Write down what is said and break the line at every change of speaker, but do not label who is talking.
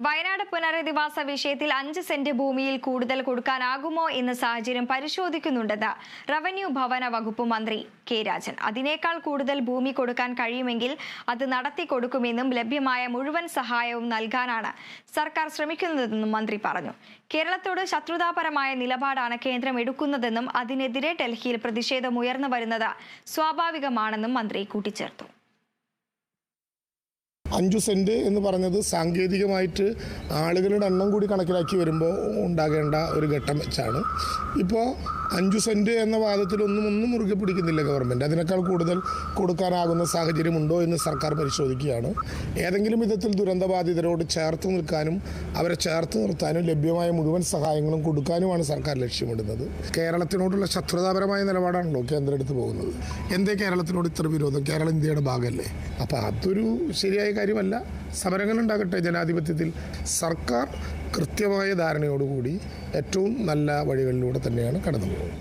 വയനാട് പുനരധിവാസ വിഷയത്തിൽ 5 സെന്റ് ഭൂമിയിൽ കൂടുതൽ കൊടുക്കാനാകുമോ എന്ന സാഹചര്യം പരിശോധിക്കുന്നുണ്ടെന്ന് റവന്യൂ ഭവന വകുപ്പ് മന്ത്രി കെ രാജൻ. അതിനേക്കാൾ കൂടുതൽ ഭൂമി കൊടുക്കാൻ കഴിയുമെങ്കിൽ അത് നടത്തി കൊടുക്കുമെന്നും ലഭ്യമായ മുഴുവൻ സഹായവും നൽകാനാണ് സർക്കാർ ശ്രമിക്കുന്നതെന്നും മന്ത്രി പറഞ്ഞു. കേരളത്തോട് ശത്രുതാപരമായ നിലപാടാണ് കേന്ദ്രം എടുക്കുന്നതെന്നും അതിനെതിരെ ഡൽഹിയിൽ പ്രതിഷേധം ഉയർന്നു വരുന്നത് സ്വാഭാവികമാണെന്നും മന്ത്രി കൂട്ടിച്ചേർത്തു.
5 സെൻറ്റ് എന്ന് പറഞ്ഞത് സാങ്കേതികമായിട്ട് ആളുകളുടെ എണ്ണം കൂടി കണക്കിലാക്കി വരുമ്പോൾ ഉണ്ടാകേണ്ട ഒരു ഘട്ടം വെച്ചാണ്. ഇപ്പോൾ 5 സെൻറ്റ് എന്ന വാദത്തിലൊന്നും മുറുകെ പിടിക്കുന്നില്ല ഗവൺമെൻറ്. അതിനേക്കാൾ കൂടുതൽ കൊടുക്കാനാകുന്ന സാഹചര്യമുണ്ടോ എന്ന് സർക്കാർ പരിശോധിക്കുകയാണ്. ഏതെങ്കിലും വിധത്തിൽ ദുരന്തബാധിതരോട് ചേർത്ത് നിൽക്കാനും അവരെ ചേർത്ത് നിർത്താനും ലഭ്യമായ മുഴുവൻ സഹായങ്ങളും കൊടുക്കാനുമാണ് സർക്കാർ ലക്ഷ്യമിടുന്നത്. കേരളത്തിനോടുള്ള ശത്രുതാപരമായ നിലപാടാണല്ലോ കേന്ദ്രം എടുത്തു പോകുന്നത്. എന്തേ കേരളത്തിനോട് ഇത്ര വിരോധം? കേരളം ഇന്ത്യയുടെ ഭാഗമല്ലേ? അപ്പോൾ അതൊരു ശരിയായ കാര്യമല്ല. സമരങ്ങളുണ്ടാകട്ടെ ജനാധിപത്യത്തിൽ. സർക്കാർ കൃത്യമായ ധാരണയോടുകൂടി ഏറ്റവും നല്ല വഴികളിലൂടെ തന്നെയാണ് കടന്നു പോകുന്നത്.